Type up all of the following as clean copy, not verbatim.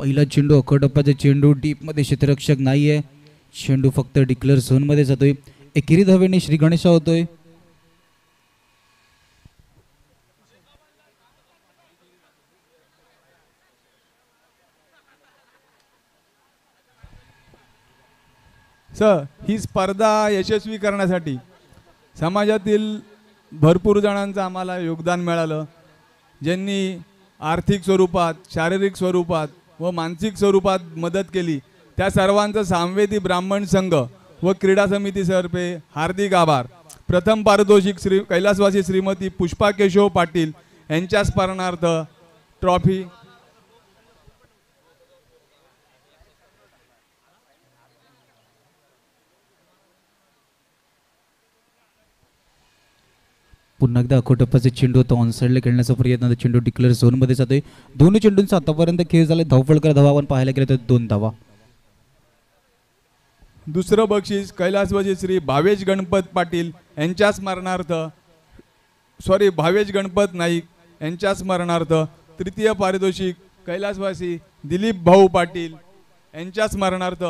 पहिला चेंडू अकोटप्पाचा चेंडू डीपमध्ये क्षेत्ररक्षक नाहीये, चेंडू फक्त डिक्लेअर झोनमध्ये जातोय. एकेरी धावेने श्री गणेशा होतोय. सर, ही स्पर्धा यशस्वी करण्यासाठी समाजातील भरपूर जणांचं आम्हाला योगदान मिळालं, ज्यांनी आर्थिक स्वरूपात, शारीरिक स्वरूपात व मानसिक स्वरूपात मदत केली. त्या सर्वांचं सामवेदी ब्राह्मण संघ व क्रीडा समितीतर्फे हार्दिक आभार. प्रथम पारितोषिक श्री कैलासवासी श्रीमती पुष्पा केशव पाटील यांच्या स्मरणार्थ ट्रॉफी. पुन्हा एकदा अकोटप्पाचे चेंडू तो ऑनसाईडला खेळण्याचा प्रयत्न, चेंडू डिक्लेअर झोनमध्ये जातोय. दोन्ही चेंडूंचा आतापर्यंत खेळ झाले. धावफलकर धावा आपण पाहायला गेलं तर 2 धावा. दुसरं बक्षीस कैलासवासी श्री भावेश गणपत पाटील यांच्या स्मरणार्थ, भावेश गणपत नाईक यांच्या स्मरणार्थ. तृतीय पारितोषिक कैलासवासी दिलीप भाऊ पाटील यांच्या स्मरणार्थ.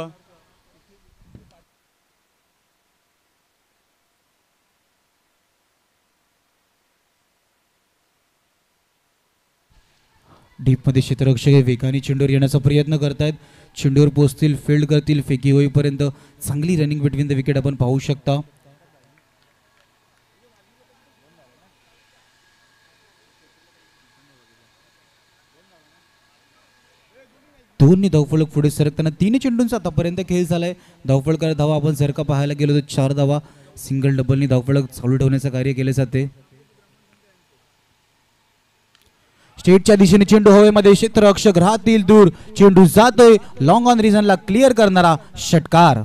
डीपमध्ये क्षेत्ररक्षक वेगाने चेंडूवर येण्याचा प्रयत्न करतायत. चेंडूवर पोहोचतील, फील्ड करतील. फेकी होईपर्यंत चांगली रनिंग बिटवीन द विकेट आपण पाहू शकता. दोन्ही धावफलक पुढे सरकताना 3 चेंडूंचा आतापर्यंत खेळ झालाय. धावफलकर धावा आपण जर का पाहायला गेलो तर 4 धावा. सिंगल डबलनी धावफलक चालू ठेवण्याचं कार्य केले जाते. स्टेटच्या दिशेने चेंडू हवेमध्ये, क्षेत्ररक्षक राहतील दूर. चेंडू जातोय लॉंग ऑन रिजनला क्लिअर करणारा षटकार.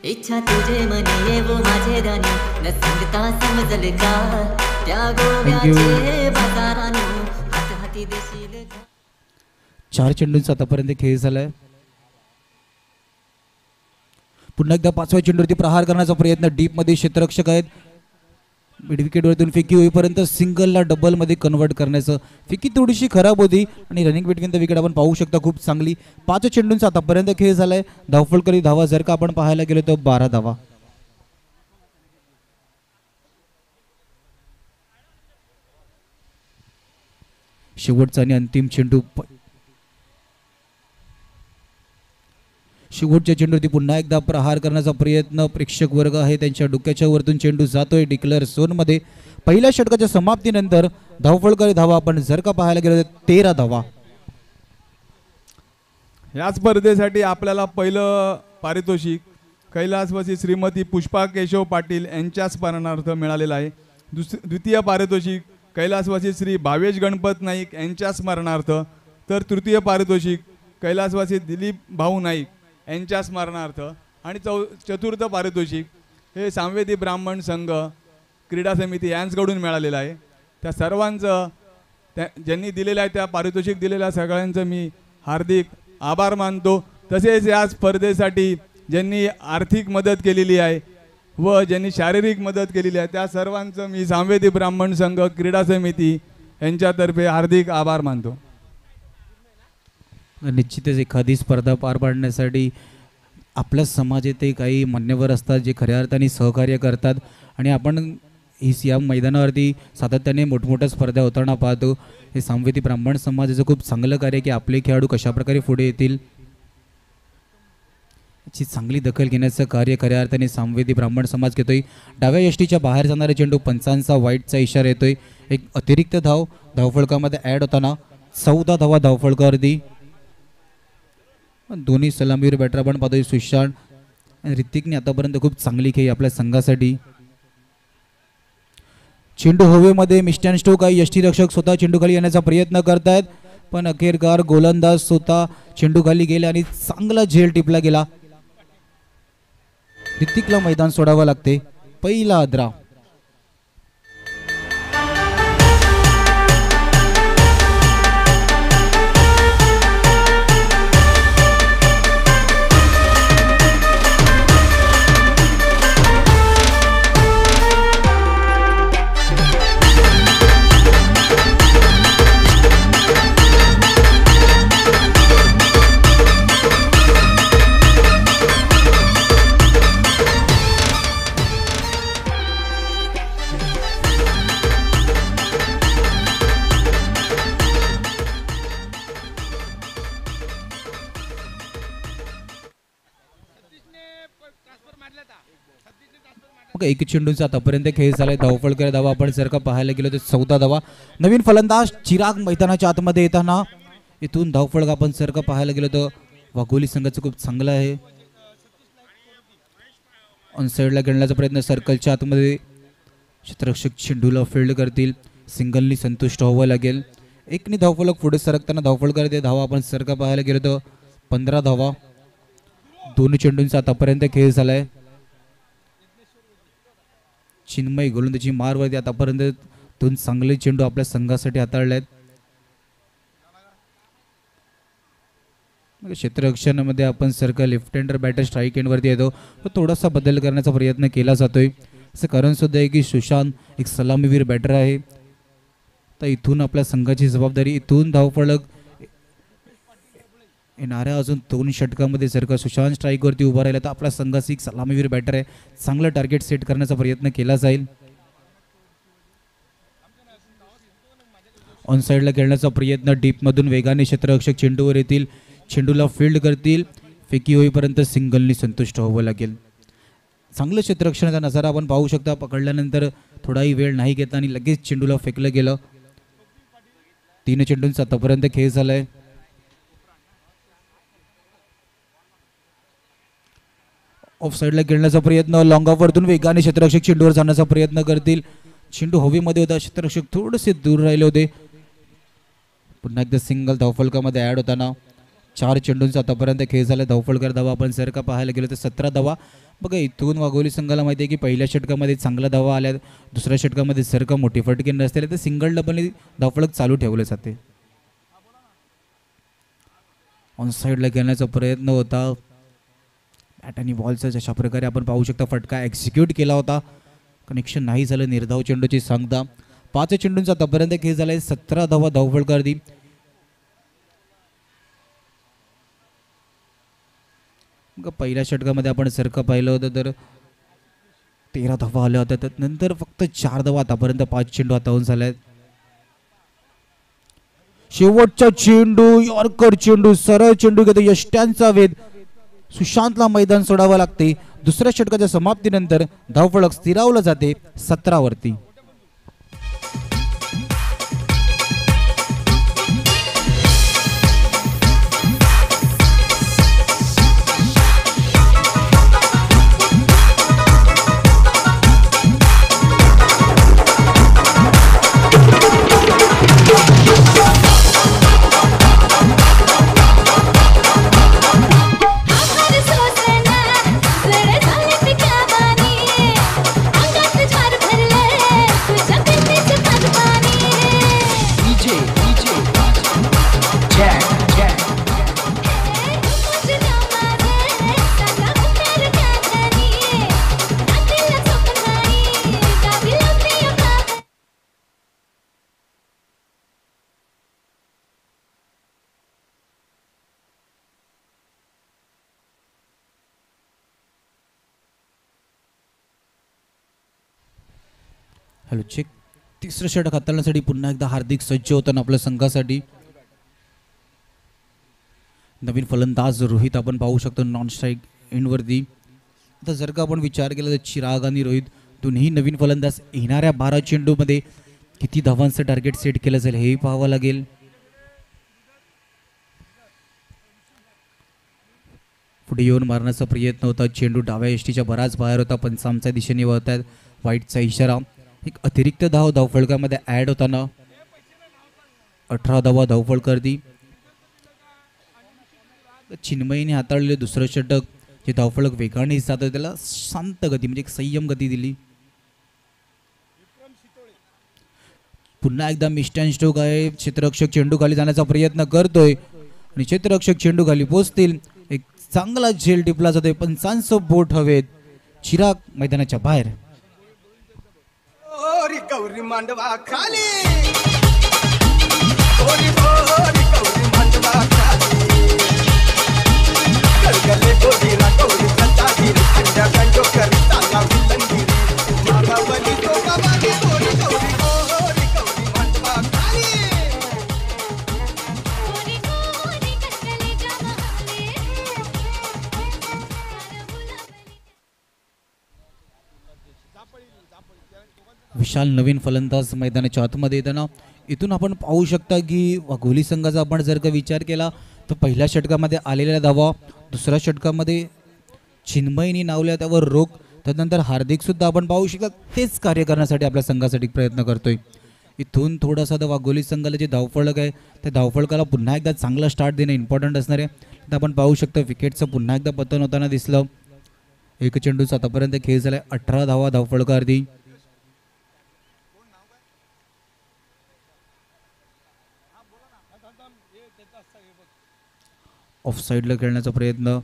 इच्छा तुझे मनी येवो माझे राणी, न सांगता समजल का त्या गोव्याचे बाजारानो हात हाती देशील. 4 चेंडूंचा आतापर्यंत खेळ झालाय. पुन्हा एकदा 5व्या चेंडूवरती प्रहार करण्याचा प्रयत्न. डीप मध्ये क्षेत्ररक्षक आहेत. मिड विकेट वरतून फेकी होईपर्यंत सिंगलला डबल मध्ये कन्वर्ट करण्याचं. फेकी थोडीशी खराब होती आणि रनिंग बिटवीन द विकेट आपण पाहू शकता खूप चांगली. 5 चेंडूंचा आतापर्यंत खेळ झालाय. धावफलकरी धावा जर का आपण पाहायला गेलो तर 12 धावा. शेवटचा आणि अंतिम चेंडू. शेवटच्या चेंडूवरती पुन्हा एकदा प्रहार करण्याचा प्रयत्न. प्रेक्षक वर्ग आहे त्यांच्या डोक्याच्या वरतून चेंडू जातोय डिक्लेअर झोन मध्ये. पहिल्या षटकाच्या समाप्तीनंतर धावफलकारी धावा आपण जर का पाहायला गेलो तर 13 धावा. या स्पर्धेसाठी आपल्याला पहिलं पारितोषिक कैलासवासी श्रीमती पुष्पा केशव पाटील यांच्या स्मरणार्थ मिळालेलं आहे. द्वितीय पारितोषिक कैलासवासी श्री भावेश गणपत नाईक यांच्या स्मरणार्थ. तर तृतीय पारितोषिक कैलासवासी दिलीप भाऊ नाईक यांच्या स्मरणार्थ. आणि चतुर्थ पारितोषिक हे सामवेदी ब्राह्मण संघ क्रीडा समिती यांच्याकडून मिळालेलं आहे. त्या सर्वांचं ज्यांनी दिलेलं आहे त्या पारितोषिक दिलेल्या सगळ्यांचं मी हार्दिक आभार मानतो. तसेच या स्पर्धेसाठी ज्यांनी आर्थिक मदत केलेली आहे व ज्यांनी शारीरिक मदत केलेली आहे त्या सर्वांचं मी सामवेदी ब्राह्मण संघ क्रीडा समिती यांच्यातर्फे हार्दिक आभार मानतो. निश्चितच एखादी स्पर्धा पार पाडण्यासाठी आपल्या समाजात काही मान्यवर असतात जे खऱ्या अर्थाने सहकार्य करतात आणि आपण या मैदानावरती सातत्याने मोठमोठ्या स्पर्धा होताना पाहतो. हे सामवेदी ब्राह्मण समाजाचं खूप चांगलं कार्य की आपले खेळाडू कशाप्रकारे पुढे येतील ची चांगली दखल घेण्याचं कार्य खऱ्या अर्थाने सामवेदी ब्राह्मण समाज घेतोय. डाव्या यष्टीच्या बाहेर जाणारा चेंडू पंचांचा वाईटचा इशारा येतोय. एक अतिरिक्त धाव धावफलकामध्ये ॲड होताना 14 धावा धावफलकावरती. दोन्ही सलामीवर बॅटर आपण पाहतोय. सुशांत आणि ऋतिकने आतापर्यंत खूप चांगली खेळी आपल्या संघासाठी. चेंडू हवेमध्ये. मिस्टन स्टोक आहे यष्टीरक्षक स्वतः चेंडू खाली येण्याचा प्रयत्न करतायत पण अखेरकार गोलंदाज स्वतः चेंडू खाली गेले आणि चांगला झेल टिपला गेला. ऋतिकला मैदान सोडावं लागते. पहिला आद्रा. मग एक चेंडूंचा आतापर्यंत खेळ झालाय. धावफलक धावा आपण जर का पाहायला गेलो तर 14 धावा. नवीन फलंदाज चिराग मैदानाच्या आतमध्ये येताना इथून धावफलक आपण जर का पाहायला गेलो तर वाघोली संघाचं खूप चांगलं आहे. ऑन साईडला खेळण्याचा प्रयत्न सर्कलच्या आतमध्ये क्षेत्ररक्षक चेंडूला फील्ड करतील. सिंगलनी संतुष्ट व्हावं लागेल. एकनी धावफलक पुढे सरकताना धावफलक करते. धावा आपण जर का पाहायला गेलो तर 15 धावा. दोन चेंडूंचा आतापर्यंत खेळ झालाय. चिन्मय गोलंदाजी मारवरती आतापर्यंत दोन चांगले चेंडू आपल्या संघासाठी हाताळले आहेत. क्षेत्ररक्षणामध्ये आपण सरका लेफ्ट हँडर बॅटर स्ट्राईक एंडवरती येतो तर थोडासा बदल करण्याचा प्रयत्न केला जातोय. असं कारण सुद्धा आहे की सुशांत एक सलामीवीर बॅटर आहे. तर इथून आपल्या संघाची जबाबदारी. इथून धावफलक येणाऱ्या अजून 2 षटकामध्ये जर का सुशांत स्ट्राईकवरती उभा राहिला तर आपल्या संघाची एक सलामीवीर बॅटर आहे. चांगलं टार्गेट सेट करण्याचा प्रयत्न केला जाईल. ऑन साईडला खेळण्याचा प्रयत्न. डीपमधून वेगाने क्षेत्ररक्षक चेंडूवर येतील. चेंडूला फील्ड करतील. फेकी होईपर्यंत सिंगलनी संतुष्ट व्हावं लागेल. चांगलं क्षेत्ररक्षणाचा नजारा आपण पाहू शकता. पकडल्यानंतर थोडाही वेळ नाही घेतला आणि लगेच चेंडूला फेकलं गेलं. 3 चेंडूंचा आतापर्यंत खेळ झालाय. ऑफ साईडला खेळण्याचा प्रयत्न. लॉंग ऑफवरतून वेगाने क्षेत्ररक्षक चेंडूवर जाण्याचा प्रयत्न करतील. चेंडू हवेमध्ये होता. क्षेत्ररक्षक थोडेसे दूर राहिले होते. पुन्हा एकदा सिंगल धावफलकामध्ये ॲड होताना 4 चेंडूंचा आतापर्यंत खेळ झाला. धावफलकर धावा आपण जर का पाहायला गेलो तर 17 धावा. बघा इथून वाघोली संघाला माहिती आहे की पहिल्या षटकामध्ये चांगला धावा आल्या. दुसऱ्या षटकामध्ये जर का मोठी फटके नसतील तर सिंगल डबलने धावफलक चालू ठेवले जाते. ऑन साईडला खेळण्याचा प्रयत्न होता. बॅट आणि बॉलचा अशा प्रकारे आपण पाहू शकता फटका एक्झिक्यूट केला होता. कनेक्शन नाही झालं. निर्धाव चेंडूची सांगता. 5 चेंडूंचा आतापर्यंत खेळ झालाय. 17 धावा धावफलकर दी. पहिल्या षटकामध्ये आपण जर का पाहिलं होतं तर 13 धावा आल्या होत्या. नंतर फक्त 4 धावा. आतापर्यंत 5 चेंडू हातावून झाले आहेत. शेवटचा चेंडू यॉर्कर चेंडू. सरळ चेंडू घेतो. यष्ट्यांचा वेध. सुशांतला मैदान सोडावं लागते. दुसऱ्या षटकाच्या समाप्तीनंतर धावफलक स्थिरावलं जाते 17 वरती. Hello check. तिसरं षटक हाताळण्यासाठी पुन्हा एकदा हार्दिक सज्ज होताना आपल्या संघासाठी नवीन फलंदाज रोहित आपण पाहू शकतो नॉन स्ट्राईक एंडवरती. आता जर का आपण विचार केला तर चिराग आणि रोहित दोन्ही नवीन फलंदाज. येणाऱ्या 12 चेंडूमध्ये किती धावांचं टार्गेट सेट केलं जाईल हेही पाहावं लागेल. पुढे येऊन मारण्याचा प्रयत्न होता. चेंडू डाव्या यष्टीच्या बराच बाहेर होता. पंचांच्या दिशेने वळत आहेत. वाईटचा इशारा. एक अतिरिक्त धाव धावफलकामध्ये ॲड होताना 18 धावा धावफलकर दी. चिन्मयीने हाताळलेले दुसरं षटक जे धावफलक वेगाने जातं त्याला शांत गती म्हणजे एक संयम गती दिली. पुन्हा एकदा मिस्टॅन स्ट्रोक आहे. क्षेत्ररक्षक चेंडू खाली जाण्याचा प्रयत्न करतोय आणि क्षेत्ररक्षक चेंडू खाली पोहोचतील. एक चांगला झेल टिपला जातोय. पंचांचं बोट हवेत. चिराग मैदानाच्या बाहेर. गौरी मांडवा खाली गौरी मांडवा खाली गलगले गोरीला गौरी प्रतापी अंडा कंडो करता लावी लंगीरी मागावली तो गावाली गौरी गौरी गौरी मांडवा खाली गौरी गौरी कटकली जमाले विशाल नवीन फलंदाज मैदानाच्या आतमध्ये येताना इथून आपण पाहू शकता की वाघोली संघाचा आपण जर का विचार केला तर पहिल्या षटकामध्ये आलेला धावा, दुसऱ्या षटकामध्ये चिन्मयनी नावल्या त्यावर रोख, त्यानंतर हार्दिकसुद्धा आपण पाहू शकता तेच कार्य करण्यासाठी आपल्या संघासाठी प्रयत्न करतोय. इथून थोडासा तर वाघोली संघाला जे धावफलक आहे त्या धावफलकाला पुन्हा एकदा चांगला स्टार्ट देणं इम्पॉर्टंट असणार आहे. तर आपण पाहू शकतो विकेटचं पुन्हा एकदा पतन होताना दिसलं. एक चेंडूचा आतापर्यंत खेळ झालाय 18 धावा धावफलकावरती. ऑफ साईडला खेळण्याचा प्रयत्न,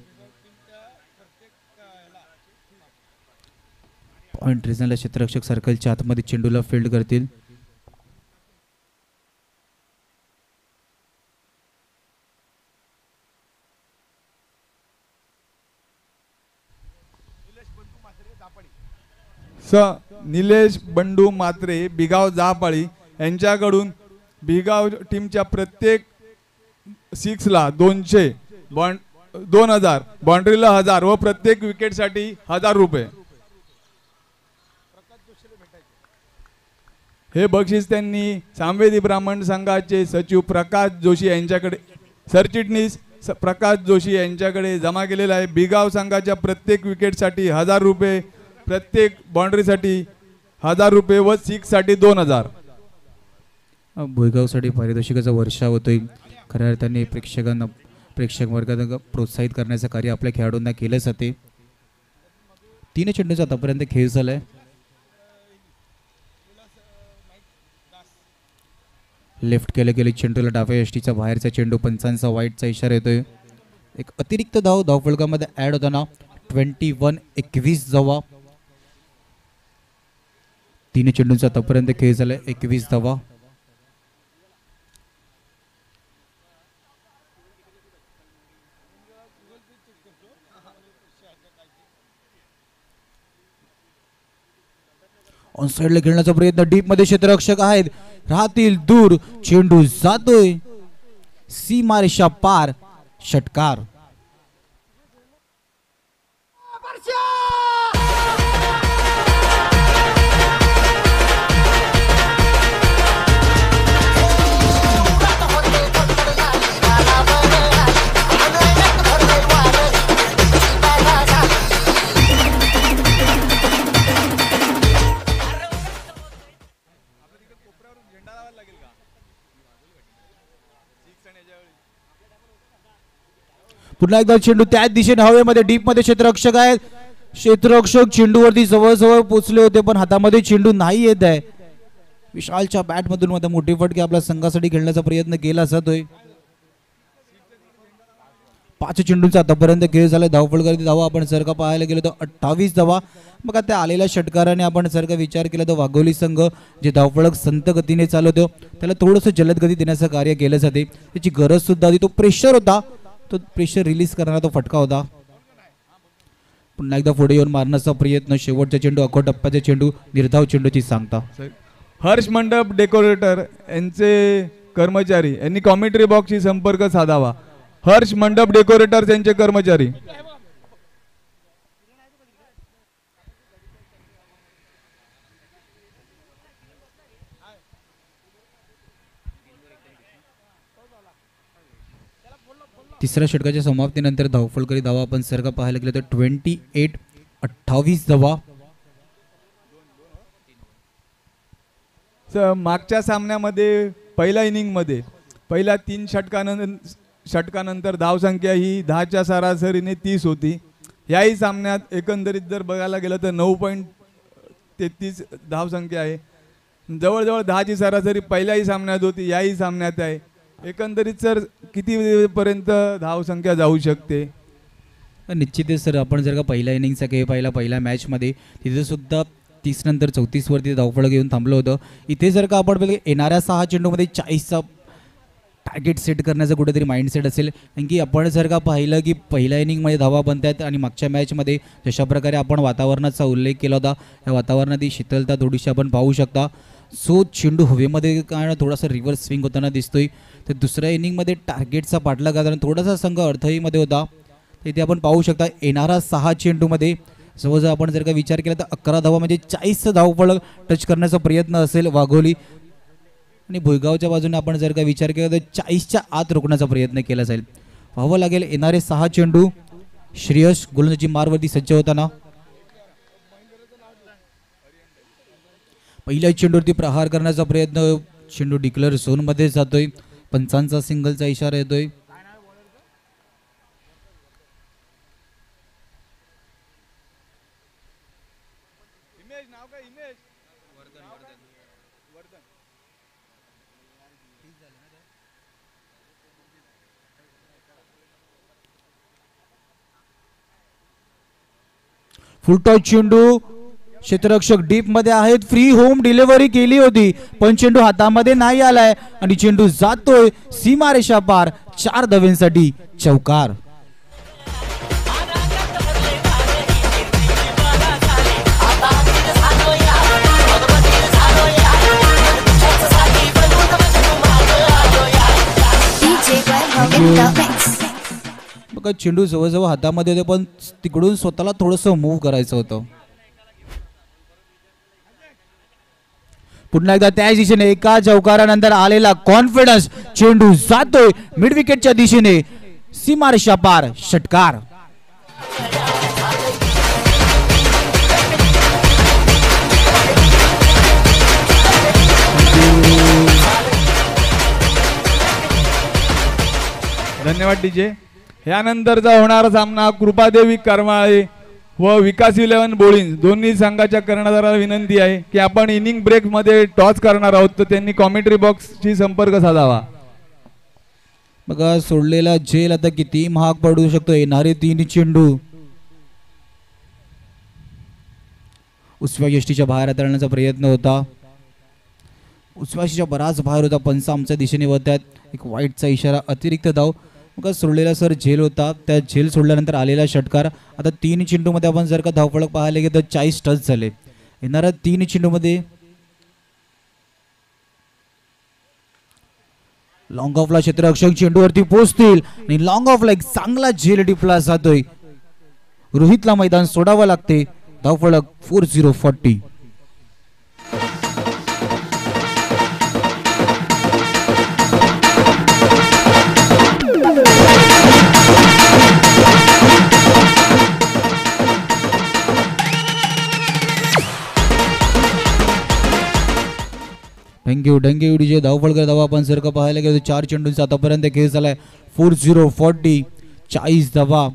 पॉइंट रिझनला क्षेत्ररक्षक सर्कलच्या आतमध्ये चेंडूला फील्ड करतील. निलेश बंडू मात्रे बिगाव जापाळी यांच्याकडून बिगाव टीमच्या प्रत्येक 6ला 200, 2000, बाउंड्रीला 1000 व प्रत्येक विकेटसाठी 1000 रुपये. हे बक्षीस त्यांनी सामवेदी ब्राह्मण संघाचे सचिव प्रकाश जोशी यांच्याकडे, सरचिटणीस प्रकाश जोशी यांच्याकडे जमा केलेला आहे. बिगाव संघाच्या प्रत्येक विकेटसाठी 1000 रुपये, प्रत्येक बाउंड्रीसाठी 1000 रुपये व 6साठी 2000. भुईगावसाठी पारितोषिकाचा वर्षाव होतोय. खऱ्या अर्थाने प्रेक्षक वर्गाला प्रोत्साहित करण्याचं कार्य आपल्या खेळाडूंना केलं जाते. 3 चेंडूचा आतापर्यंत खेळ झालाय. लेफ्ट केले गेले चेंडूला डाव्या यष्टीचा बाहेरचा चेंडू, पंचांचा वाईटचा इशारा येतोय. एक अतिरिक्त धावफलकामध्ये ऍड होताना 21-21 धावा. 3 चेंडूचा आतापर्यंत खेळ झालाय 21 धावा. ऑन साइडला खेळण्याचा प्रयत्न, डीप मध्ये क्षेत्ररक्षक आहेत, राहतील दूर, चेंडू जातोय सीमारेषा पार, षटकार. पुन्हा एकदा चेंडू त्याच दिशेने हवेमध्ये, डीप मध्ये क्षेत्ररक्षक आहेत. क्षेत्ररक्षक चेंडूवरती जवळ पोहोचले होते पण हातामध्ये चेंडू नाही येत आहे. विशालच्या बॅट मधून मध्ये मोठी फटके आपल्या संघासाठी खेळण्याचा प्रयत्न केला जातोय. 5 चेंडूंचा आतापर्यंत खेळ झालाय. धावफलकावरती धावा आपण जर का पाहायला गेलो तर 28 धावा. मग त्या आलेल्या षटकाराने आपण जर का विचार केला तर वाघोली संघ जे धावफलक संत गतीने चालवतो त्याला थोडंसं जलद गती देण्याचं कार्य केलं जाते. त्याची गरज सुद्धा होती. तो प्रेशर होता, तो प्रेशर रिलीज करणारा तो फटका होता. पुन्हा एकदा पुढे येऊन मारण्याचा प्रयत्न, शेवटचा चेंडू, अखो टप्प्याचा चेंडू, निर्धाव चेंडूची सांगता. हर्ष मंडप डेकोरेटर यांचे कर्मचारी यांनी कॉमेंट्री बॉक्सशी संपर्क साधावा. हर्ष मंडप डेकोरेटर यांचे कर्मचारी. तिसऱ्या षटकाच्या समाप्तीनंतर धावफलकारी धावा आपण जर का पाहायला गेलो तर 28 धावा. मागच्या सामन्यामध्ये पहिल्या इनिंगमध्ये पहिल्या 3 षटकानंतर धावसंख्या ही 10च्या सरासरीने 30 होती. याही सामन्यात एकंदरीत जर बघायला गेलं तर 9.33 धावसंख्या आहे. जवळजवळ 10ची सरासरी पहिल्याही सामन्यात होती, याही सामन्यात आहे. एकंदरीत सर कितीपर्यंत धावसंख्या जाऊ शकते? निश्चितच सर, आपण जर का पहिल्या इनिंगचा खेळ पाहिला पहिल्या मॅचमध्ये तिथे सुद्धा 30 नंतर 34 वरती धावफलक घेऊन थांबलं होतं. इथे जर का आपण बघितलं येणाऱ्या 6 चेंडूमध्ये 40चा टार्गेट सेट करण्याचा कुठेतरी माइंडसेट असेल. कारण की आपण जर का पाहिलं की पहिल्या इनिंगमध्ये धावा बनतात आणि मागच्या मॅचमध्ये जशा प्रकारे आपण वातावरणाचा उल्लेख केला होता या वातावरणातील शीतलता थोडीशी आपण पाहू शकता. सो चेंडू हवेमध्ये काय थोडासा रिव्हर्स स्विंग होताना दिसतोय. तर दुसऱ्या इनिंगमध्ये टार्गेटचा पाठलाग करताना थोडासा संघ अडथळीमध्ये होता. इथे आपण पाहू शकता येणारा 6 चेंडूमध्ये जवळजवळ आपण जर का विचार केला तर 11 धावा म्हणजे 40 धावफलक टच करण्याचा प्रयत्न असेल वाघोली, आणि भुईगावच्या बाजूने आपण जर का विचार केला तर 40च्या आत रोखण्याचा प्रयत्न केला जाईल. पाहावं लागेल येणारे 6 चेंडू. श्रेयस गोलंदाजी मारवरती सज्ज होताना पहिल्या चेंडूवरती प्रहार करण्याचा प्रयत्न. चेंडू डिक्लेअर झोन मध्ये जातोय. पंचांचा सिंगलचा इशारा येतोय. फुलटॉस चेंडू. क्षेत्ररक्षक डीप मध्ये आहेत. फ्री होम डिलिव्हरी केली होती पण चेंडू हातामध्ये नाही आलाय आणि चेंडू जातोय सीमारेषा पार. 4 धावांसाठी चौकार. बघा चेंडू जवळजवळ हातामध्ये होते पण तिकडून स्वतःला थोडंसं मूव्ह करायचं होतं. पुन्हा एकदा त्याच दिशेने एका चौकारानंतर आलेला कॉन्फिडन्स. चेंडू जातोय मिड विकेटच्या दिशेने सीमारेषा पार. षटकार. धन्यवाद डीजे. यानंतरचा होणारा सामना कृपादेवी करमाळे व विकास 11 बोळींज दोन्ही संघाच्या कर्णधाराला विनंती आहे की आपण इनिंग ब्रेक मध्ये टॉस करणार आहोत तर त्यांनी कॉमेंट्री बॉक्सशी संपर्क साधावा. बघा सोडलेला झेल आता किती महाग पडू शकतो. येणारे 3 चेंडू उजव्या यष्टीच्या बाहेर हाताळण्याचा प्रयत्न होता. उजव्या यष्टीच्या बराच बाहेर होता. पंच आमच्या दिशेने वळतात. एक वाईटचा इशारा. अतिरिक्त धाव. बघा सोडलेला सर झेल होता. त्या झेल सोडल्यानंतर आलेला षटकार. आता 3 चेंडूमध्ये आपण जर का धावफलक पाहायला गेलं तर 40 टच झाले. येणाऱ्या 3 चेंडूमध्ये लॉंग ऑफला क्षेत्ररक्षक चेंडूवरती पोहोचतील आणि लॉंग ऑफला एक चांगला झेल टिपला जातोय. रोहितला मैदान सोडावं लागते. धावफलक 40-40. Thank you DJ. धावफलक धावा आपण जर का पाहायला गेलो 4 चेंडूंचा आतापर्यंत खेळ झालाय. 40-40. 40 धावा.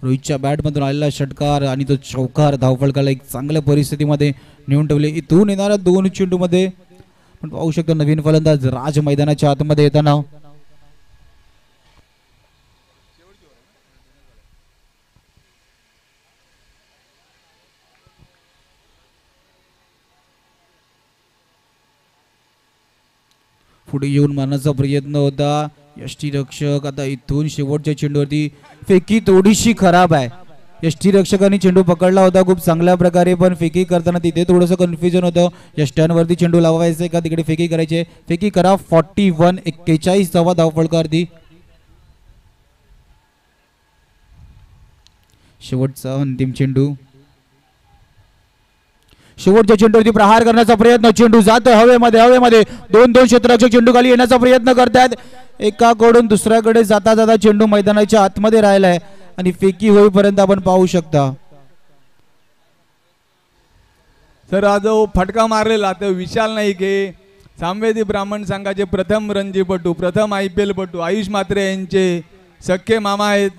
रोहितच्या बॅटमधून आलेला षटकार आणि तो चौकार धावफलकाला एक चांगल्या परिस्थितीमध्ये नेऊन ठेवले. इथून येणाऱ्या 2 चेंडूमध्ये आपण पाहू शकतो नवीन फलंदाज राज मैदानाच्या आतमध्ये येताना. पुढे येऊन मारण्याचा प्रयत्न होता. यष्टीरक्षक आता इथून शेवटच्या चेंडूवरती फेकी थोडीशी खराब आहे. यष्टीरक्षकांनी चेंडू पकडला होता खूप चांगल्या प्रकारे पण फेकी करताना तिथे थोडंसं कन्फ्युजन होतं. यष्ट्यांवरती चेंडू लावायचे का तिकडे फेकी करायचे. फेकी करा. 41 धावा धावफलकावरती. शेवटचा अंतिम चेंडू. शेवटच्या चेंडूवरती प्रहार करण्याचा प्रयत्न. चेंडू जातोय हवेमध्ये. 2 क्षेत्ररक्षक चेंडू खाली येण्याचा प्रयत्न करतात. एकाकडून दुसऱ्याकडे जाता जाता चेंडू मैदानाच्या आतमध्ये राहिलाय आणि फेकी होईपर्यंत आपण पाहू शकता. सर आज जो फटका मारलेला तो विशाल नाईके सामवेदी ब्राह्मण संघाचे प्रथम रणजीपटू, प्रथम IPL पटू आयुष म्हात्रे यांचे सख्खे मामा आहेत.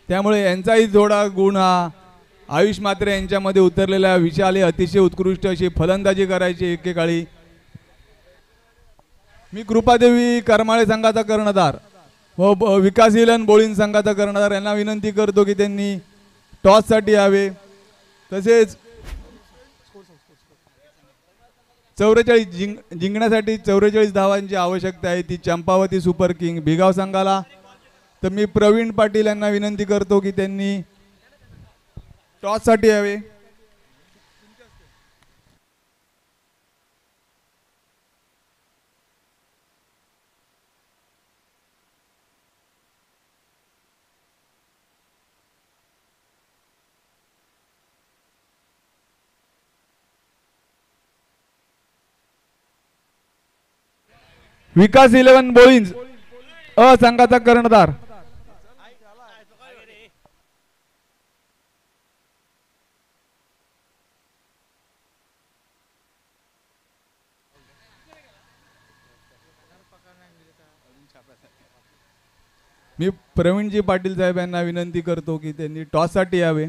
त्यामुळे यांचाही थोडा गुण हा आयुष म्हात्रे यांच्यामध्ये उतरलेला. विशाल हे अतिशय उत्कृष्ट अशी फलंदाजी करायची एकेकाळी. मी कृपादेवी करमाळे संघाचा कर्णधार व विकास 11 बोळींज संघाचा कर्णधार यांना विनंती करतो की त्यांनी टॉससाठी यावे. तसेच 44 जिंकण्यासाठी 44 धावांची आवश्यकता आहे. ती चंपावती सुपर किंग भिगाव संघाला. तर मी प्रवीण पाटील यांना विनंती करतो की त्यांनी टॉससाठी यावे. विकास 11 बोळींज अ संघाचा कर्णधार. मी प्रवीणजी पाटील साहेब यांना विनंती करतो की त्यांनी टॉससाठी यावे.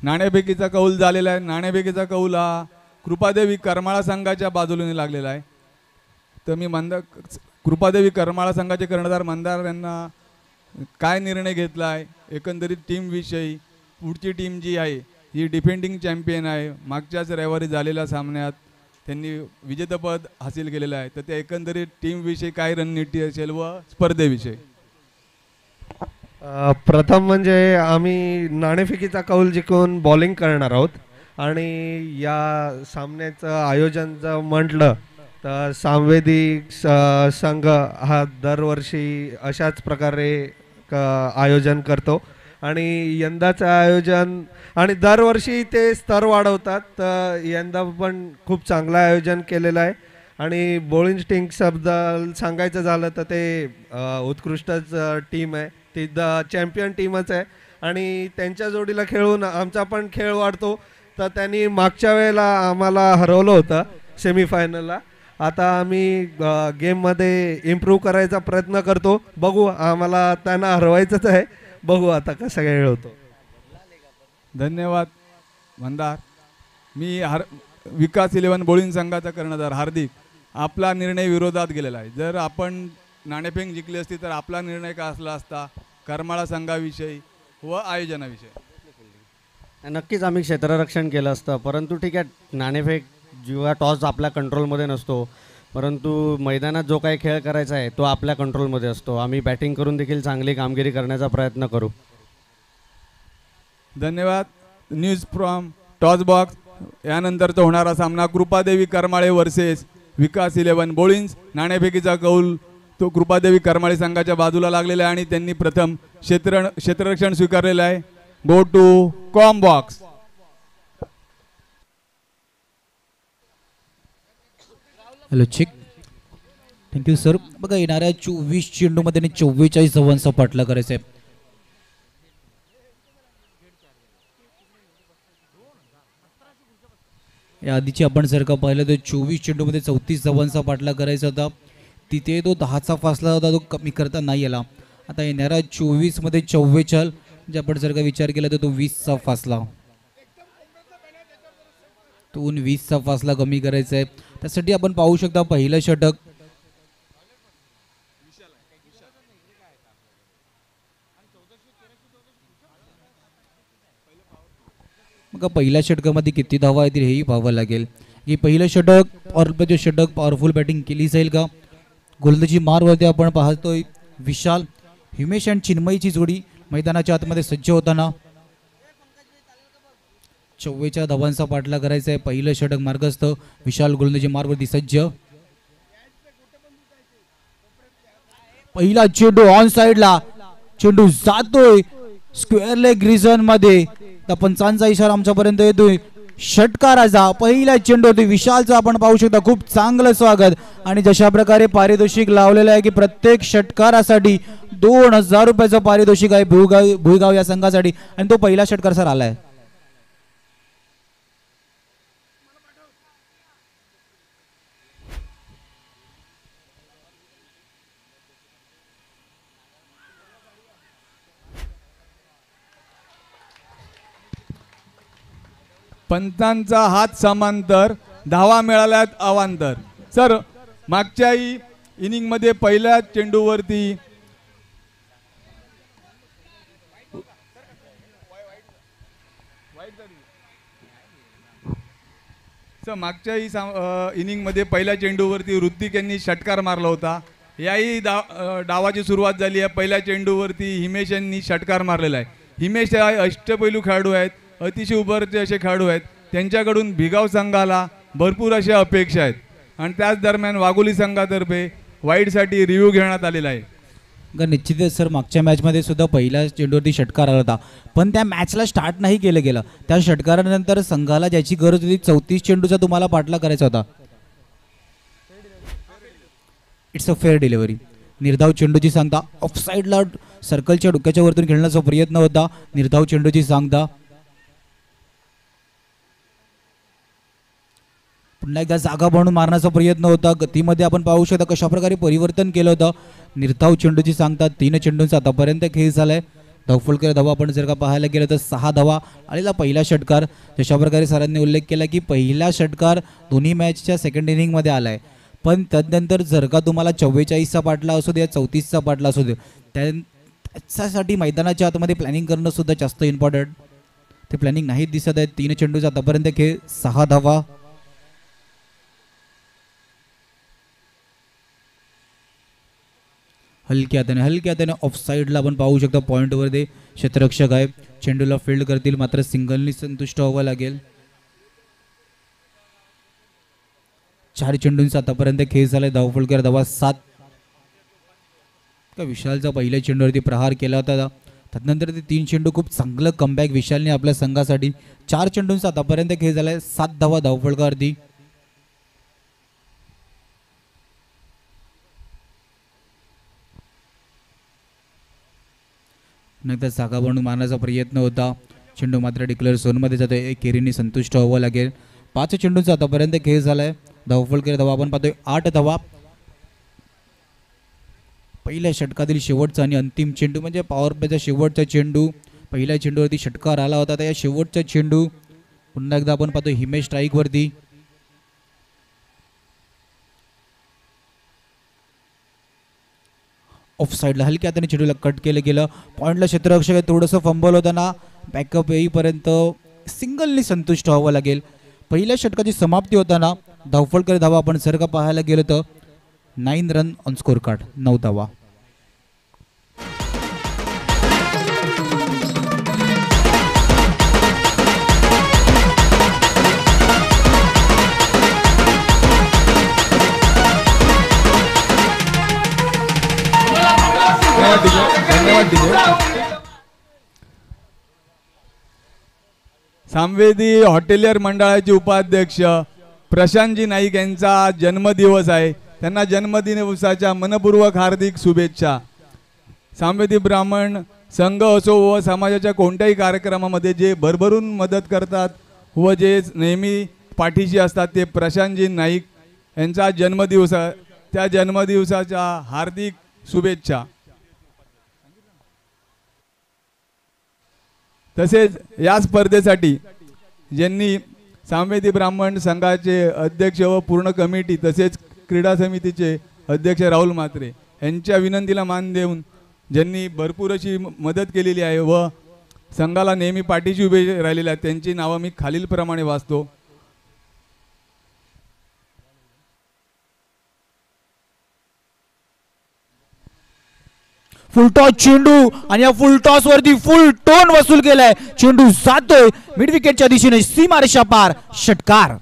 नाणेफेकीचा कौल झालेला आहे. नाणेफेकीचा कौल हा कृपादेवी करमाळा संघाच्या बाजूने लागलेला आहे. तर मी कृपादेवी करमाळा संघाचे कर्णधार मंदार यांना काय निर्णय घेतला आहे एकंदरीत टीम विषयी. पुढची टीम जी आहे ही डिफेंडिंग चॅम्पियन आहे. मागच्याच रविवारी झालेल्या सामन्यात त्यांनी विजेतेपद हासिल केलेलं आहे. तर त्या एकंदरीत टीमविषयी काय रणनीती असेल व स्पर्धेविषयी. प्रथम म्हणजे आम्ही नाणेफेकीचा कौल जिंकून बॉलिंग करणार आहोत आणि या सामन्याचं आयोजन जर म्हटलं तर सांवेदी संघ हा दरवर्षी अशाच प्रकारे आयोजन करतो आणि यंदाचं आयोजन आणि दरवर्षी ते स्तर वाढवतात. तर यंदा पण खूप चांगलं आयोजन केलेलं आहे आणि बोळिंज टीम्सबद्दल सांगायचं झालं तर ते उत्कृष्टच टीम आहे. ती चॅम्पियन टीमच आहे आणि त्यांच्या जोडीला खेळून आमचा पण खेळ वाढतो. तर त्यांनी मागच्या वेळेला आम्हाला हरवलं होतं सेमीफायनलला. आता आम्ही गेममध्ये इम्प्रूव्ह करायचा प्रयत्न करतो. बघू, आम्हाला त्यांना हरवायचंच आहे. बघू आता कसा खेळ होतो. धन्यवाद मंदार. मी विकास 11 बोळींज संघाचा कर्णधार हार्दिक. आपला निर्णय विरोधात गेलेला आहे. जर आपण नाणेफेक जिंकली असती तर आपला निर्णय काय असला असता करमाळा संघाविषयी व आयोजनाविषयी. नक्कीच आम्ही क्षेत्ररक्षण केलं असतं, परंतु ठीक आहे, नाणेफेक जेव्हा टॉस आपल्या कंट्रोलमध्ये नसतो, परंतु मैदानात जो काही खेळ करायचा आहे तो आपल्या कंट्रोलमध्ये असतो. आम्ही बॅटिंग करून देखील चांगली कामगिरी करण्याचा प्रयत्न करू. धन्यवाद. News from toss box. यानंतरचा होणारा सामना कृपादेवी करमाळे वर्सेस विकास 11 बोळींज. नाणेफेकीचा कौल तो कृपादेवी करमाळे संघाच्या बाजूला लागलेला आहे आणि त्यांनी प्रथम क्षेत्ररक्षण स्वीकारलेलं आहे. Go to com box. Hello check. Thank you sir. बघा येणाऱ्या 24 चेंडूमध्ये 44 धावांचा पाठलाग करायचा आहे. या आधीची आपण जर का पाहिलं तर 24 चेंडूमध्ये 34 धावांचा पाठलाग करायचा होता. तिथे तो 10चा फासला होता, तो कमी करता नाही आला. आता येणाऱ्या 24मध्ये 44 म्हणजे आपण जर का विचार केला तर तो 20चा फासला, तो 20चा फासला कमी करायचा आहे. त्यासाठी आपण पाहू शकता पहिलं षटक मग पहिल्या षटकामध्ये किती धावा येतील हेही पाहावं लागेल. की पहिलं षटक और षटक पॉवरफुल बॅटिंग केली जाईल का. गोलंदाजी मारवरती आपण पाहतोय विशाल, हिमेश आणि चिन्मयीची जोडी मैदानाच्या आतमध्ये सज्ज होताना. 44 धावांचा पाठलाग करायचा आहे. पहिलं षटक मार्गस्थ. विशाल गोलंदाजी मारवरती सज्ज. पहिला चेंडू ऑन साइडला, चेंडू जातोय स्क्वेअर लेग रिजन मध्ये. पंचांचा इशारा आमच्यापर्यंत येतोय. षटकाराचा पहिला चेंडू होती विशालचा. आपण पाहू शकता खूप चांगलं स्वागत आणि जशा प्रकारे पारितोषिक लावलेलं आहे की प्रत्येक षटकारासाठी 2000 रुपयाचं पारितोषिक आहे भुईगाव या संघासाठी आणि तो पहिला षटकार सर आलाय. पंचांचा हात समांतर, धावा मिळाल्यात अवांतर. सर मागच्याही इनिंग मध्ये पहिल्या चेंडूवरती मागच्याही इनिंगमध्ये पहिल्या चेंडूवरती ऋत्विक यांनी षटकार मारला होता. याही डावाची सुरुवात झाली आहे. पहिल्या चेंडूवरती हिमेश यांनी षटकार मारलेला आहे. हिमेश हे अष्टपैलू खेळाडू आहेत, अतिशय उभरते असे खेळाडू आहेत. त्यांच्याकडून भिगाव संघाला भरपूर अशा अपेक्षा आहेत आणि त्याच दरम्यान वाघोली संघातर्फे वाईडसाठी रिव्ह्यू घेण्यात आलेला आहे. निश्चितच सर, मागच्या मॅचमध्ये सुद्धा पहिल्या चेंडूवरती षटकार आला होता, पण त्या मॅचला स्टार्ट नाही केलं गेलं. त्या षटकारानंतर संघाला ज्याची गरज होती 34 चेंडूचा तुम्हाला पाठला करायचा होता. It's a fair delivery. निर्धाव चेंडूची सांगता ऑफसाईडला सर्कलच्या डोक्याच्या वरतून खेळण्याचा प्रयत्न होता. निर्धाव चेंडूची सांगता. पुन्हा एकदा जागा बनवून मारण्याचा प्रयत्न होता. गतीमध्ये आपण पाहू शकता कशा प्रकारे परिवर्तन केलं होतं. निर्धाव चेंडूची सांगता 3 चेंडूंचा आतापर्यंत खेळ झालाय. धावफलकर धावा आपण जर का पाहायला गेलं तर 6 धावा आलेला पहिला षटकार. जशा प्रकारे सरांनी उल्लेख केला की पहिला षटकार दोन्ही मॅचच्या सेकंड इनिंगमध्ये आलाय, पण त्यानंतर जर का तुम्हाला 44चा पाठला असू दे, 34चा पाठला असू दे, त्याच्यासाठी मैदानाच्या आतमध्ये प्लॅनिंग करणं सुद्धा जास्त इम्पॉर्टंट. ते प्लॅनिंग नाही दिसत आहे. 3 चेंडूचा आतापर्यंत खेळ, 6 धावा. हलक्या हाताने ऑफ साईडला आपण पाहू शकता पॉईंटवरती क्षेत्ररक्षक आहे. चेंडूला फील्ड करतील, मात्र सिंगलनी संतुष्ट व्हावं लागेल. 4 चेंडूंचा आतापर्यंत खेळ झालाय. धावफलकर धावा 7. विशालचा पहिल्या चेंडूवरती प्रहार केला होता, त्यानंतर ते 3 चेंडू खूप चांगलं कमबॅक विशालने आपल्या संघासाठी. 4 चेंडूंचा आतापर्यंत खेळ झालाय. 7 धावा धावफलकावरती. नंतर जागा बनवून मारण्याचा प्रयत्न होता. चेंडू मात्र डिक्लेअर झोनमध्ये जातोय. एक केरीने संतुष्ट व्हावं लागेल. 5 चेंडूंचा आतापर्यंत खेळ झालाय. धावफलकर धावा आपण पाहतोय 8 धावा. पहिल्या षटकातील शेवटचा आणि अंतिम चेंडू म्हणजे पॉवर प्लेचा शेवटचा चेंडू. पहिल्या चेंडूवरती षटकार आला होता, त्या शेवटचा चेंडू पुन्हा एकदा आपण पाहतोय हिमेश स्ट्राईकवरती. ऑफ साईडला हलक्या हाताने चेंडूला कट केलं गेलं. पॉईंटला क्षेत्ररक्षक आहे, थोडंसं फंबल होताना बॅकअप येईपर्यंत सिंगलनी संतुष्ट व्हावं लागेल. पहिल्या षटकाची समाप्ती होताना धावफलकर धावा आपण जर का पाहायला गेलो तर 9 रन ऑन स्कोर कार्ड, 9 धावा. सामवेदी हॉटेलियर मंडळाचे उपाध्यक्ष प्रशांतजी नाईक यांचा जन्मदिवस आहे. त्यांना जन्मदिवसाच्या मनपूर्वक हार्दिक शुभेच्छा. सामवेदी ब्राह्मण संघ असो व समाजाच्या कोणत्याही कार्यक्रमामध्ये जे भरभरून मदत करतात व जे नेहमी पाठीशी असतात ते प्रशांतजी नाईक यांचा जन्मदिवस आहे. त्या जन्मदिवसाच्या हार्दिक शुभेच्छा. तसेच या स्पर्धेसाठी ज्यांनी सामवेदी ब्राह्मण संघाचे अध्यक्ष व पूर्ण कमिटी तसेच क्रीडा समितीचे अध्यक्ष राहुल म्हात्रे यांच्या विनंतीला मान देऊन ज्यांनी भरपूर अशी मदत केलेली आहे व संघाला नेहमी पाठीशी उभे राहिलेले आहेत त्यांची नावं मी खालीलप्रमाणे वाचतो. फुलटॉस चेंडू आणि या फुलटॉस वरती फुल टोन वसूल केलाय. चेंडू जातोय मिड विकेटच्या दिशेने, सीमारेषा पार, षटकार.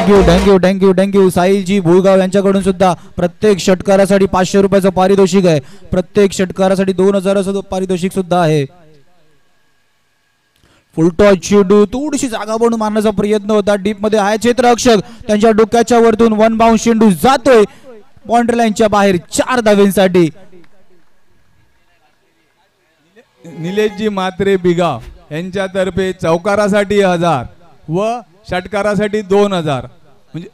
थँक्यू साहिलजी भुळगाव यांच्याकडून सुद्धा प्रत्येक षटकारासाठी 500 रुपयाचं पारितोषिक आहे. प्रत्येक षटकारासाठी 2000 पारितोषिक सुद्धा आहे. फुलटॉस चेंडू थोडीशी जागा बनवून मारण्याचा प्रयत्न होता. डीप मध्ये आहे क्षेत्ररक्षक, त्यांच्या डोक्याच्या वरतून 1 बाउंस चेंडू जातोय बाउंड्री लाईनच्या बाहेर 4 धावेंसाठी. निलेशजी म्हात्रे बिगाव यांच्यातर्फे चौकारासाठी 1000 व षटकारासाठी 2000 म्हणजे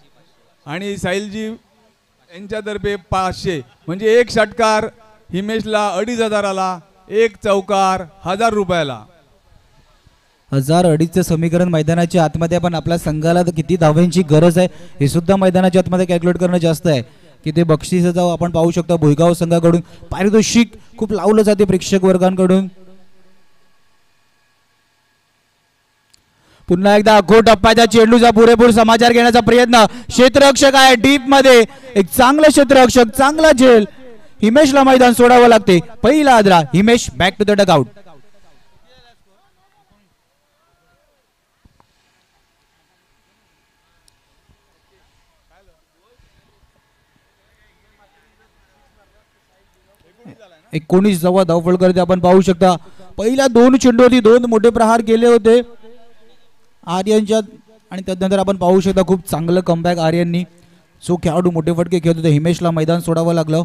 आणि साहिलजी यांच्यातर्फे 500 म्हणजे एक षटकार हिमेशला 2500 आला, एक चौकार 1000 रुपयाला. 1000 समीकरण मैदानाच्या आतमध्ये, पण आपल्या संघाला किती धावांची गरज आहे हे सुद्धा मैदानाच्या आतमध्ये कॅल्क्युलेट करणं जास्त आहे. की ते बक्षिसाचं आपण पाहू शकता भुईगाव संघाकडून पारितोषिक खूप लावलं जाते प्रेक्षक वर्गांकडून. पुन्हा एकदा अखो टप्प्याच्या चेंडूचा पुरेपूर समाचार घेण्याचा प्रयत्न. क्षेत्ररक्षक आहे डीप मध्ये, एक चांगलं क्षेत्ररक्षक, चांगला झेल. हिमेशला मैदान सोडावं लागते. पहिला आदरा Himesh back to the dugout. एकोणीस जवळ धावफळ करते आपण पाहू शकता. पहिल्या 2 चेंडूवरती 2 मोठे प्रहार केले होते आर्यनच्या, आणि त्यानंतर आपण पाहू शकता खूप चांगलं कमबॅक आर्यननी. जो खेळाडू मोठे फटके खेळत होते हिमेशला मैदान सोडावं लागलं.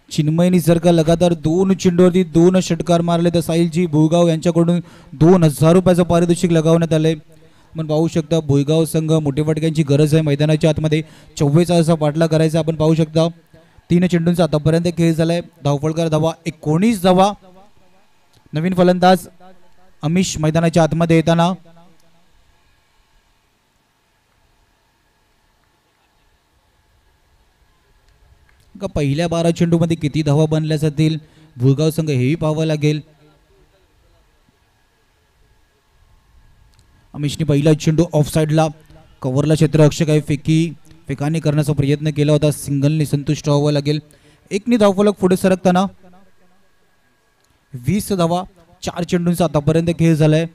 चिन्मय निसर्ग लगातार 2 चेंडूवरती 2 षटकार मारले. तर साहिलजी भुईगाव यांच्याकडून 2000 रुपयाचं पारितोषिक लगावण्यात आलंय. आपण पाहू शकता भुईगाव संघ मोठे फटक्यांची गरज आहे मैदानाच्या आतमध्ये. 44 पाठला करायचा आपण पाहू शकता. 3 चेंडूंचा आतापर्यंत खेळ झालाय. धावफळकर धावा 19 धावा. नवीन फलंदाज अमिश मैदानाच्या आतमध्ये येताना. पहिल्या 12 चेंडूमध्ये किती धावा बनल्या जातील भुईगाव संघ हेही पाहावं लागेल. अमिशने पहिला चेंडू ऑफ साइडला कव्हरला क्षेत्ररक्षक आहे फेकाने करण्याचा प्रयत्न केला होता. सिंगलने संतुष्ट व्हावं लागेल. 1 धावफलक पुढे सरकताना. 20 धावा 4 चेंडूंचा आतापर्यंत खेळ झालाय.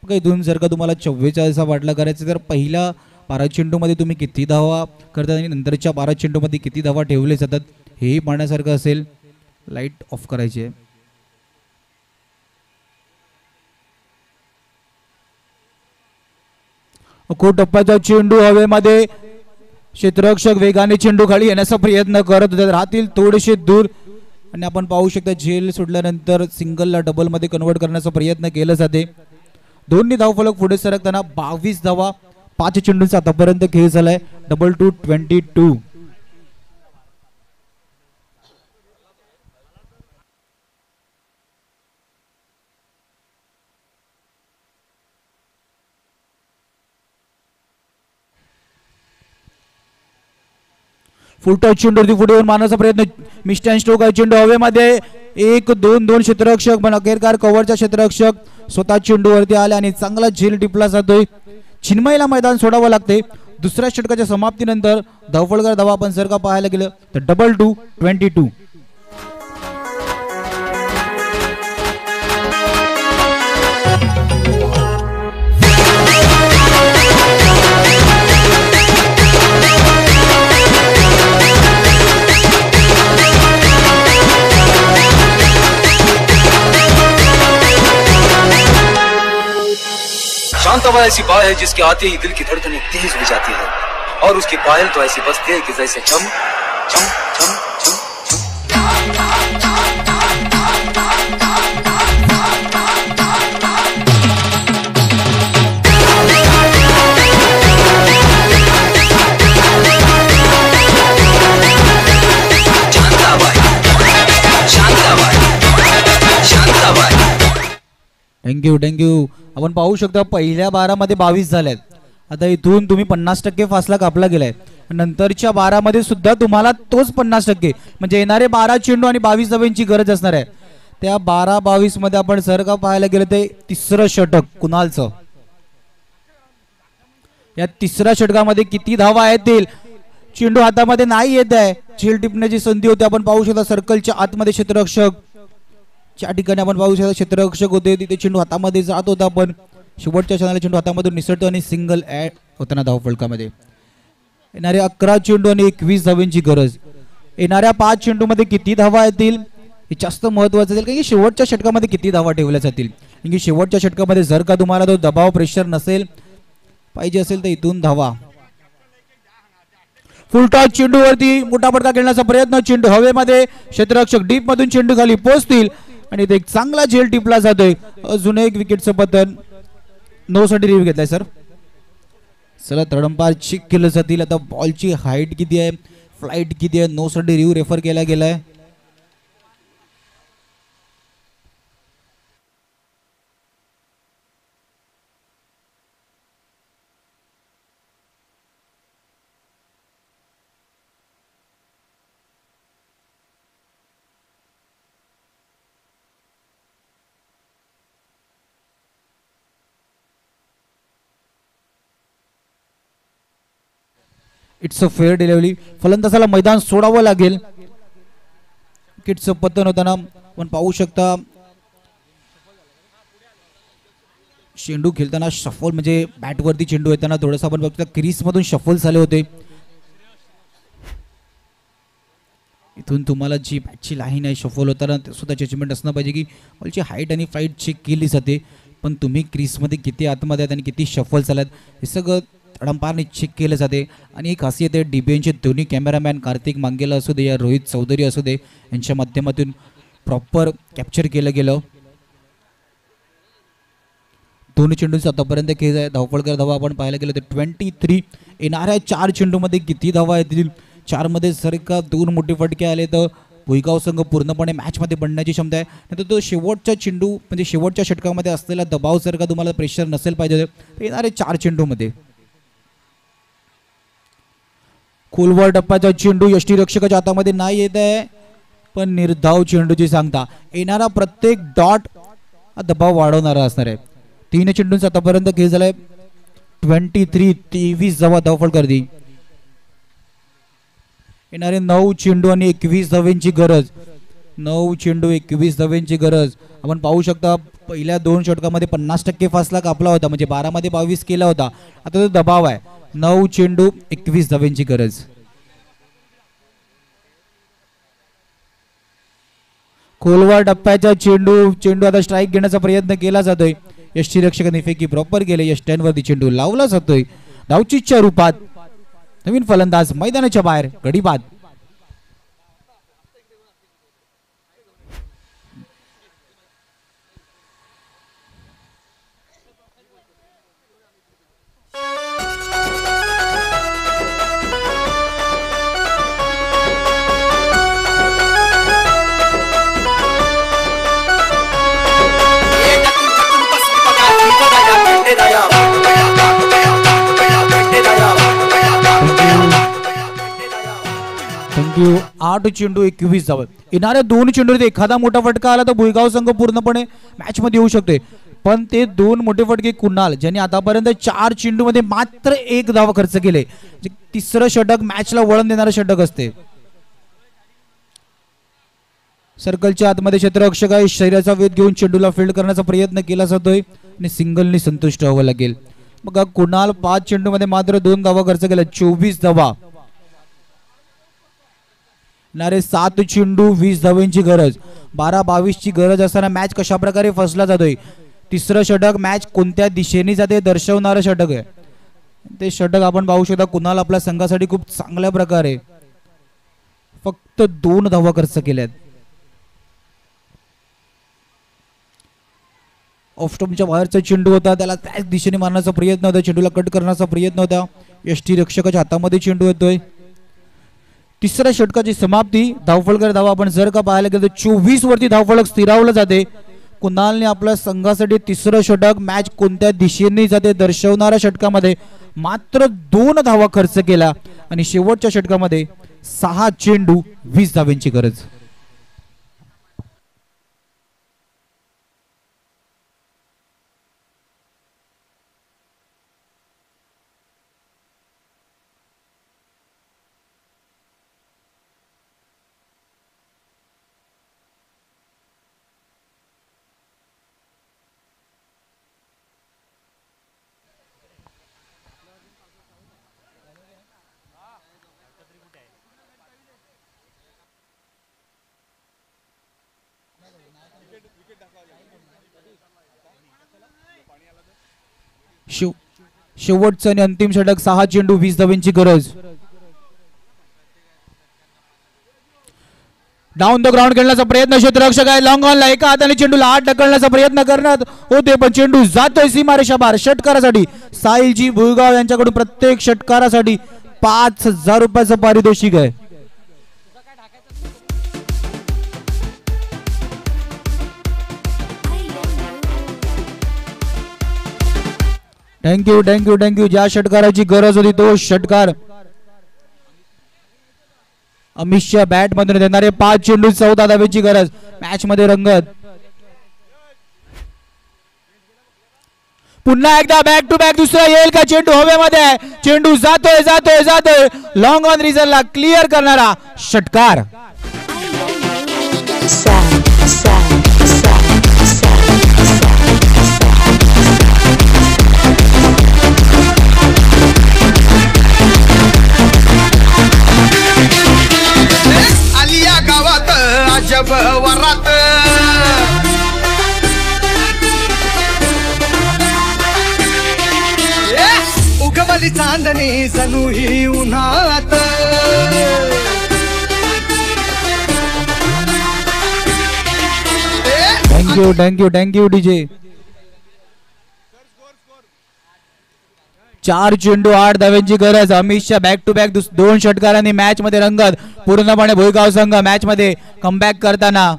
इथून जर का तुम्हाला 44 वाटला करायचं तर पहिल्या 12 चेंडूमध्ये तुम्ही किती धावा करतात आणि नंतरच्या 12 चेंडूमध्ये किती धावा ठेवले जातात हेही पाहण्यासारखं असेल. लाईट ऑफ करायची आहे. अखो टप्प्याचा चेंडू हवेमध्ये. क्षेत्ररक्षक वेगाने चेंडू खाली येण्याचा प्रयत्न करत होते. राहतील थोडेसे दूर, आणि आपण पाहू शकता झेल सोडल्यानंतर सिंगलला डबल मध्ये कन्वर्ट करण्याचा प्रयत्न केला जाते. 2 धावफलक पुढे सरकताना. 22 धावा 5 चेंडूंचा आतापर्यंत खेळ झालाय. 22-22. फुलटॉस चेंडूवरती पुढे येऊन मारण्याचा प्रयत्न. मिस्टन स्ट्रोक आहे. चेंडू हवेमध्ये. 1-2 क्षेत्ररक्षक, पण अखेरकार कव्हरच्या क्षेत्ररक्षक स्वतः चेंडूवरती आले आणि चांगला झेल टिपला जातोय. चिन्मयला मैदान सोडावं लागते. दुसऱ्या षटकाच्या समाप्तीनंतर धावफळकर धावा आपण जर का पाहायला गेलं तर 22-22. शांताबाई ऐसी बात है जिसके आते ही दिल की धड़कनें तेज हो जाती है और उसकी पायल तो ऐसी बजती है कि जैसे चम चम चम चम थँक्यू. आपण पाहू शकता पहिल्या 12 मध्ये 22 झाल्यात. आता इथून तुम्ही 50% फासला कापला गेलाय. नंतरच्या 12 मध्ये सुद्धा तुम्हाला तोच 50%, म्हणजे येणारे 12 चेंडू आणि 22 धावांची गरज असणार आहे. त्या 12-22 मध्ये आपण जर का पाहायला गेलं ते तिसरं षटक कुणालचं. या तिसऱ्या षटकामध्ये किती धावा येतील. चेंडू हातामध्ये नाही येत आहे. झेल टिपण्याची संधी होती. आपण पाहू शकता सर्कलच्या आतमध्ये क्षेत्ररक्षक ज्या ठिकाणी आपण पाहू शकता क्षेत्ररक्षक होते तिथे चेंडू हातामध्ये जात होता, पण शेवटच्या क्षणाला चेंडू हातामधून निसटतो आणि सिंगल ऍड होताना धावफलकामध्ये. येणारे 11 चेंडू आणि 21 धावांची गरज. येणाऱ्या 5 चेंडूमध्ये किती धावा येतील हे जास्त महत्वाचं असेल, कारण की शेवटच्या षटकामध्ये किती धावा ठेवल्या जातील. कारण की शेवटच्या षटकामध्ये जर का तुम्हाला तो दबाव प्रेशर नसेल पाहिजे असेल तर इथून धावा. फुलटॉस चेंडूवरती मोठा फटका खेळण्याचा प्रयत्न. चेंडू हवेमध्ये. क्षेत्ररक्षक डीप मधून चेंडू खाली पोहोचतील आणि एक चांगला झेल टिपला जातोय. अजून एक विकेटचं पतन. 9 साठी रिव्ह्यू घेतलाय सर. चला तडंपार चेक केलं जातील. आता बॉलची हाईट किती आहे. फ्लाइट किती आहे नो साठी रिव्ह्यू रेफर केला गेलाय. It's a fair delivery. फलंदाजाला मैदान सोडावं लागेल. विकेटचं पतन होताना आपण पाहू शकता. चेंडू खेळताना शफल म्हणजे बॅटवरती चेंडू येताना थोडंसं आपण बघतो क्रीज मधून शफल झाले होते. इथून तुम्हाला जी बॅटची लाईन आहे शफल होताना सुद्धा जजमेंट असणं पाहिजे की बॉलची हाईट आणि फ्लाईट चेक केली जाते. पण तुम्ही क्रीजमध्ये किती आतमध्ये आहेत आणि किती शफल झाल्यात हे सगळं तडंपारने चेक केलं जाते. आणि एक खासियत आहे DBNचे दोन्ही कॅमेरामॅन कार्तिक मांगेला असू दे या रोहित चौधरी असू दे यांच्या माध्यमातून प्रॉपर कॅप्चर केलं गेलं. दोन्ही चेंडूंचा आतापर्यंत खेळ आहे. धावपळकर धावा आपण पाहायला गेलो तर 23. येणाऱ्या 4 चेंडूमध्ये किती धावा येतील. 4 मध्ये जर का 2 मोठे फटके आले तर भुईगाव संघ पूर्णपणे मॅचमध्ये बनण्याची क्षमता आहे. नंतर तो शेवटचा चेंडू म्हणजे शेवटच्या षटकामध्ये असलेला दबाव जर का तुम्हाला प्रेशर नसेल पाहिजे तर येणारे 4 चेंडूमध्ये खोलवर टप्प्याचा चेंडू यष्टीरक्षकाच्या हातामध्ये नाही येत आहे. पण निर्धाव चेंडूची सांगता येणारा प्रत्येक डॉट हा दबाव वाढवणारा असणार आहे. 3 चेंडूंचा आतापर्यंत खेळ झालाय. 23 धावा धावफळ करती. येणारे 9 चेंडू आणि 21 धावेंची गरज. 9 चेंडू 21 धावेंची गरज. आपण पाहू शकता पहिल्या 2 षटकामध्ये 50% फासला कापला होता म्हणजे 12 मध्ये 22 केला होता. आता तो दबाव आहे. 9 चेंडू 21 धावेंची गरज. खोलवर टप्प्याचा चेंडू आता स्ट्राईक घेण्याचा प्रयत्न केला जातोय. यष्टीरक्षकाने फेकी प्रॉपर केले. यष्ट्यांवरती चेंडू लावला जातोय धावचीच्या रूपात. नवीन फलंदाज मैदानाच्या बाहेर गडीबाद. थँक्यू. 8 चेंडू 21 धावा. येणाऱ्या 2 चेंडूत एखादा मोठा फटका आला तर भुईगाव संघ पूर्णपणे मॅच मध्ये येऊ शकते. पण ते 2 मोठे फटके कुणाल ज्यांनी आतापर्यंत 4 चेंडू मध्ये मात्र 1 धावा खर्च केले. तिसरं षटक मॅचला वळण देणारं षटक असते. सर्कलच्या आतमध्ये क्षेत्ररक्षक आहे. शरीराचा वेध घेऊन चेंडूला फील्ड करण्याचा प्रयत्न केला जातोय आणि सिंगलनी संतुष्ट व्हावं लागेल. बघा कुणाल 5 चेंडू मध्ये मात्र 2 धावा खर्च केल्या. 24 धावा. नारे 7 चेंडू 20 धावेंची गरज. 12-22 ची गरज असताना मॅच कशा प्रकारे फसला जातोय. तिसरं षटक मॅच कोणत्या दिशेने जाते दर्शवणारं षटक आहे. ते षटक आपण पाहू शकता. कुणाल आपल्या संघासाठी खूप चांगल्या प्रकारे फक्त 2 धावा खर्च केल्यात. ऑफ स्टंपच्या बाहेरचा चेंडू होता. त्याला त्याच दिशेने मारण्याचा प्रयत्न होता. चेंडूला कट करण्याचा प्रयत्न होता. यष्टीरक्षकाच्या हातामध्ये चेंडू येतोय. तिसऱ्या षटकाची समाप्ती. धावफलकर धावा आपण जर का पाहायला गेलो 24 वरती धावफलक स्थिरावलं जाते. कुणालने आपल्या संघासाठी तिसरं षटक मॅच कोणत्या दिशेने जाते दर्शवणाऱ्या षटकामध्ये मात्र 2 धावा खर्च केला आणि शेवटच्या षटकामध्ये 6 चेंडू 20 धावेंची गरज. शेवटचं आणि अंतिम षटक 6 चेंडू 20 धावेंची गरज. डाऊन द ग्राउंड खेळण्याचा प्रयत्न क्षेत्ररक्षक आहे. लॉंग ऑनला एका हाताने चेंडूला आत ढकलण्याचा प्रयत्न करण्यात होते पण चेंडू जातोय सीमारेषा बाहेर. षटकारासाठी साहिलजी भुईगाव यांच्याकडून प्रत्येक षटकारासाठी 5000 रुपयाचं पारितोषिक आहे. Thank you thank you thank you. ज्या षटकाराची गरज होती तो षटकार अमितच्या बॅट मधून देणारे 5 चेंडू 14 धावेची गरज. मॅच मध्ये रंगत. पुन्हा एकदा बॅक टू बॅक दुसरा येईल का? चेंडू हवेमध्ये आहे. चेंडू जातोय जातोय जातोय. लॉंग ऑन रिझनला क्लिअर करणारा षटकार. आलिया गावात अजब वरात उगवली चांदणी जणू ही उन्हात थँक्यू थँक्यू थँक्यू डीजे. 4 चेंडू 8 धाव्यांची गरज. अमितच्या बॅक टू बॅक 2 षटकारांनी मॅच मध्ये रंगत. पूर्णपणे भुईगाव संघ मॅच मध्ये कमबॅक करताना.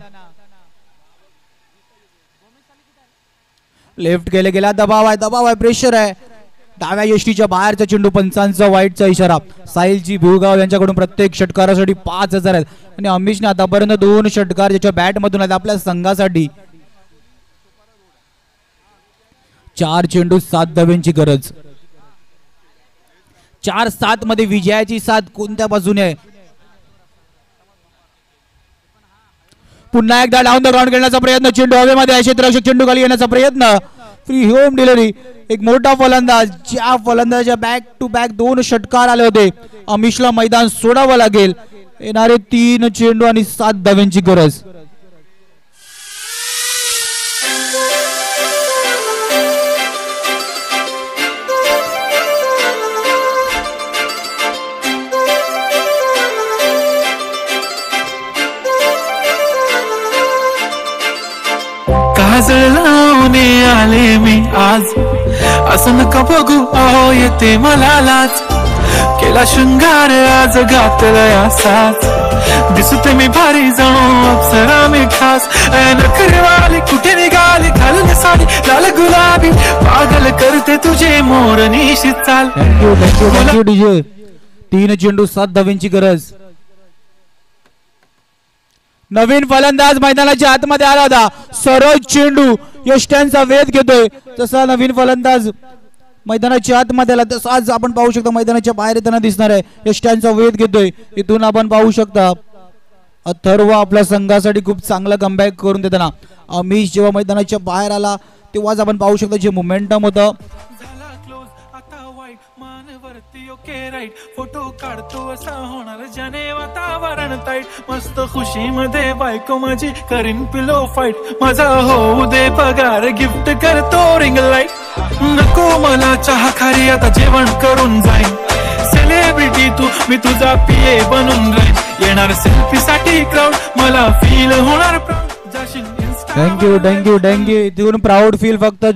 लेफ्ट केले गेला. दबाव आहे प्रेशर आहे. डाव्या यष्टीच्या बाहेरचा चेंडू. पंचांचा वाईटचा इशारा. साहिलजी भुईगाव यांच्याकडून प्रत्येक षटकारासाठी 5000 आहेत आणि अमितने आतापर्यंत 2 षटकार ज्याच्या बॅट मधून आहेत आपल्या संघासाठी. 4 चेंडू 7 धाव्यांची गरज. 4-7 मध्ये विजयाची साथ कोणत्या बाजूने आहे? पुन्हा एकदा डाऊन द ग्राउंड खेळण्याचा प्रयत्न. चेंडू हवेमध्ये आहे. क्षेत्ररक्षक चेंडू खाली येण्याचा प्रयत्न. Free home delivery. एक मोठा फलंदाज. ज्या फलंदाजाच्या बॅक टू बॅक 2 षटकार आले होते. अमितला मैदान सोडावं लागेल. येणारे 3 चेंडू आणि 7 धाव्यांची गरज. काजळ लावणे आले मी आज. असं नका बघू अहो येते मला लाज. केला शृंगार आज घातलाय असाच. दिसते मी भारी जणू अप्सरा मी खास. नखरेवाली कुठे निघाली घालून साडी लाल गुलाबी. पागल करते तुझे मोर निशित चाल. Thank you thank you thank you DJ. 3 चेंडू 7 धाव्यांची गरज. नवीन फलंदाज मैदानाच्या आतमध्ये आला होता. सरोज चेंडू यष्ट्यांचा वेध घेतोय. तसा नवीन फलंदाज मैदानाच्या आतमध्ये आला तसाच आपण पाहू शकता मैदानाच्या बाहेर येताना दिसणार आहे. यष्ट्यांचा वेध घेतोय. इथून आपण पाहू शकता अथर्व आपल्या संघासाठी खूप चांगला कमबॅक करून देताना. अमित जेव्हा मैदानाच्या बाहेर आला तेव्हाच आपण पाहू शकता जे मोमेंटम होतं. फोटो काढतो असा होणार ज्याने वातावरण ताईट. मस्त खुशी मध्ये बायको माझी करीन पिलो फाईट. माझा होऊ दे पगार गिफ्ट करतो रिंग लाईट. नको मला चहा खारी आता जेवण करून जाईन. सेलिब्रिटी तू मी तुझा पीए बनून राहीन. येणार सेल्फी साठी क्राऊड मला फील होणार प्राऊड. Thank you thank you thank you. इथून प्राऊड फील फक्त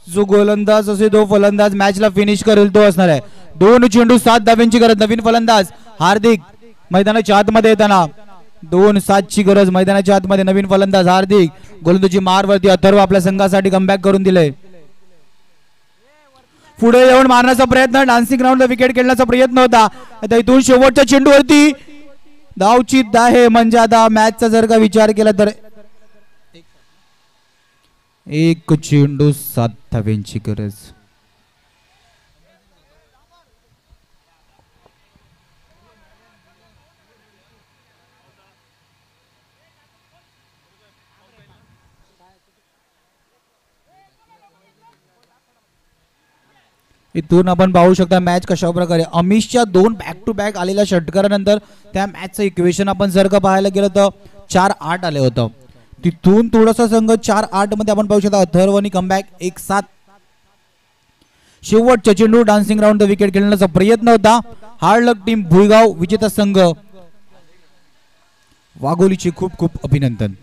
जो गोलंदाज असे तो फलंदाज मॅचला फिनिश करेल तो असणार आहे. 2 चेंडू 7 धाव्यांची गरज. नवीन फलंदाज हार्दिक मैदानाच्या आतमध्ये येताना. 2-7ची गरज मैदानाच्या आतमध्ये. नवीन फलंदाज हार्दिक. गोलंदाजी मारवरती अथर्व आपल्या संघासाठी कमबॅक करून दिले. पुढे येऊन मारण्याचा प्रयत्न. डान्सिंग राऊंड विकेट खेळण्याचा प्रयत्न होता. आता इथून शेवटच्या चेंडूवरती धावचित आहे. म्हणजे आता मॅचचा जर का विचार केला तर 1 चेंडू 7 धाव्यांची गरज. इथून आपण पाहू शकता मॅच कशा प्रकारे. अमितच्या 2 बॅक टू बॅक आलेल्या षटकारानंतर त्या मॅचचं इक्वेशन आपण जर का पाहायला गेलं तर 4-8 आले होतं. तिथून थोडासा संघ 4-8 मध्ये आपण पाहू शकता अथर्व आणि कमबॅक 1-7. शेवटच्या चेंडू डान्सिंग राऊंड विकेट खेळण्याचा प्रयत्न होता. हार्ड लक टीम भुईगाव विजेता संघ. वाघोलीचे खूप खूप अभिनंदन.